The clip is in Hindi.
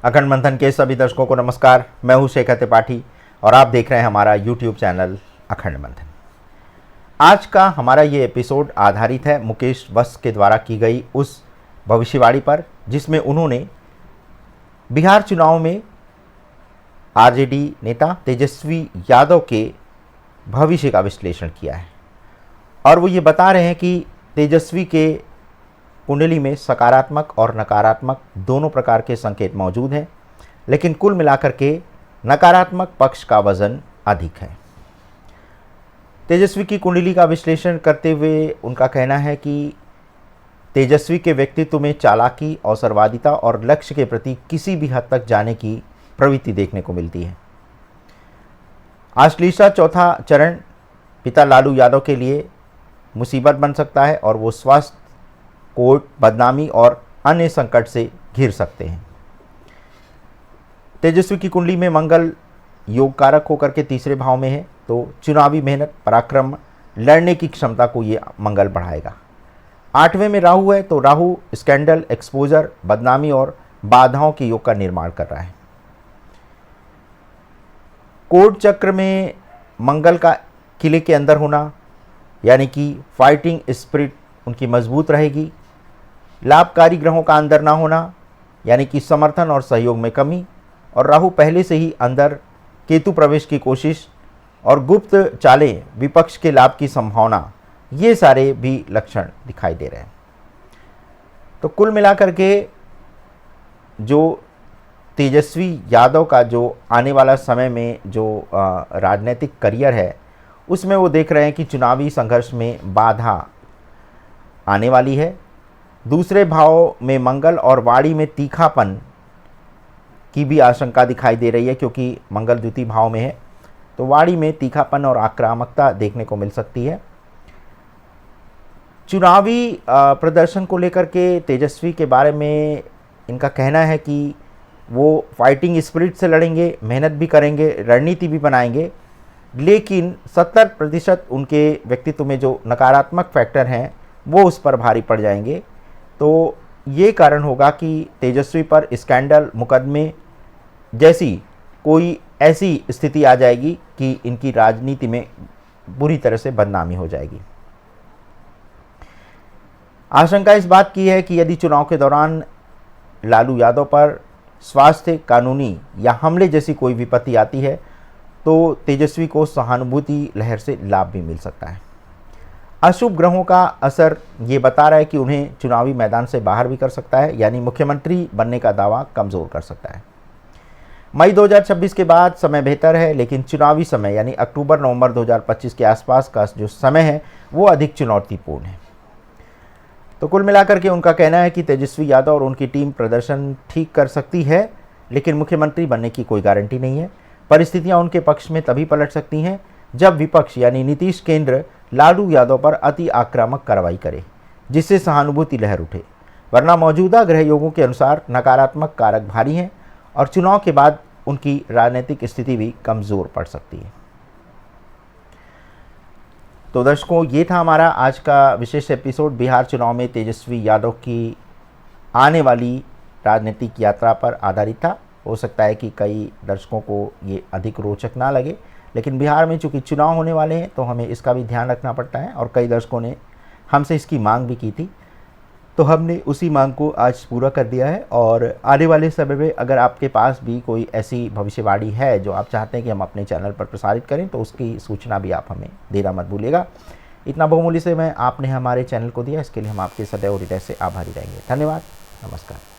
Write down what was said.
अखंड मंथन के सभी दर्शकों को नमस्कार। मैं हूं शेखर त्रिपाठी और आप देख रहे हैं हमारा यूट्यूब चैनल अखंड मंथन। आज का हमारा ये एपिसोड आधारित है मुकेश वत्स के द्वारा की गई उस भविष्यवाणी पर जिसमें उन्होंने बिहार चुनाव में आरजेडी नेता तेजस्वी यादव के भविष्य का विश्लेषण किया है। और वो ये बता रहे हैं कि तेजस्वी के कुंडली में सकारात्मक और नकारात्मक दोनों प्रकार के संकेत मौजूद हैं, लेकिन कुल मिलाकर के नकारात्मक पक्ष का वजन अधिक है। तेजस्वी की कुंडली का विश्लेषण करते हुए उनका कहना है कि तेजस्वी के व्यक्तित्व में चालाकी, अवसरवादिता और लक्ष्य के प्रति किसी भी हद तक जाने की प्रवृत्ति देखने को मिलती है। आश्लीषा चौथा चरण पिता लालू यादव के लिए मुसीबत बन सकता है और वो स्वास्थ्य, कोर्ट, बदनामी और अन्य संकट से घिर सकते हैं। तेजस्वी की कुंडली में मंगल योग कारक होकर के तीसरे भाव में है, तो चुनावी मेहनत, पराक्रम, लड़ने की क्षमता को ये मंगल बढ़ाएगा। 8वें में राहु है, तो राहु स्कैंडल, एक्सपोजर, बदनामी और बाधाओं के योग का निर्माण कर रहा है। कोर्ट चक्र में मंगल का किले के अंदर होना यानी कि फाइटिंग स्पिरिट उनकी मजबूत रहेगी। लाभकारी ग्रहों का अंदर ना होना यानी कि समर्थन और सहयोग में कमी, और राहु पहले से ही अंदर, केतु प्रवेश की कोशिश और गुप्त चालें, विपक्ष के लाभ की संभावना, ये सारे भी लक्षण दिखाई दे रहे हैं। तो कुल मिलाकर के जो तेजस्वी यादव का जो आने वाला समय में जो राजनीतिक करियर है उसमें वो देख रहे हैं कि चुनावी संघर्ष में बाधा आने वाली है। दूसरे भाव में मंगल और वाणी में तीखापन की भी आशंका दिखाई दे रही है, क्योंकि मंगल द्वितीय भाव में है, तो वाणी में तीखापन और आक्रामकता देखने को मिल सकती है। चुनावी प्रदर्शन को लेकर के तेजस्वी के बारे में इनका कहना है कि वो फाइटिंग स्पिरिट से लड़ेंगे, मेहनत भी करेंगे, रणनीति भी बनाएंगे, लेकिन 70% उनके व्यक्तित्व में जो नकारात्मक फैक्टर हैं वो उस पर भारी पड़ जाएंगे। तो ये कारण होगा कि तेजस्वी पर स्कैंडल, मुकदमे जैसी कोई ऐसी स्थिति आ जाएगी कि इनकी राजनीति में बुरी तरह से बदनामी हो जाएगी। आशंका इस बात की है कि यदि चुनाव के दौरान लालू यादव पर स्वास्थ्य, कानूनी या हमले जैसी कोई विपत्ति आती है तो तेजस्वी को सहानुभूति लहर से लाभ भी मिल सकता है। अशुभ ग्रहों का असर ये बता रहा है कि उन्हें चुनावी मैदान से बाहर भी कर सकता है, यानी मुख्यमंत्री बनने का दावा कमज़ोर कर सकता है। मई 2026 के बाद समय बेहतर है, लेकिन चुनावी समय यानी अक्टूबर-नवंबर 2025 के आसपास का जो समय है वो अधिक चुनौतीपूर्ण है। तो कुल मिलाकर के उनका कहना है कि तेजस्वी यादव और उनकी टीम प्रदर्शन ठीक कर सकती है, लेकिन मुख्यमंत्री बनने की कोई गारंटी नहीं है। परिस्थितियां उनके पक्ष में तभी पलट सकती हैं जब विपक्ष यानी नीतीश केंद्र लालू यादव पर अति आक्रामक कार्रवाई करे, जिससे सहानुभूति लहर उठे, वरना मौजूदा ग्रह योगों के अनुसार नकारात्मक कारक भारी हैं और चुनाव के बाद उनकी राजनीतिक स्थिति भी कमज़ोर पड़ सकती है। तो दर्शकों, ये था हमारा आज का विशेष एपिसोड। बिहार चुनाव में तेजस्वी यादव की आने वाली राजनीतिक यात्रा पर आधारित था। हो सकता है कि कई दर्शकों को ये अधिक रोचक ना लगे, लेकिन बिहार में चूंकि चुनाव होने वाले हैं तो हमें इसका भी ध्यान रखना पड़ता है, और कई दर्शकों ने हमसे इसकी मांग भी की थी, तो हमने उसी मांग को आज पूरा कर दिया है। और आने वाले समय में अगर आपके पास भी कोई ऐसी भविष्यवाणी है जो आप चाहते हैं कि हम अपने चैनल पर प्रसारित करें, तो उसकी सूचना भी आप हमें देना मत भूलिएगा। इतना बहुमूल्य समय आपने हमारे चैनल को दिया, इसके लिए हम आपके सदैव हृदय से आभारी रहेंगे। धन्यवाद, नमस्कार।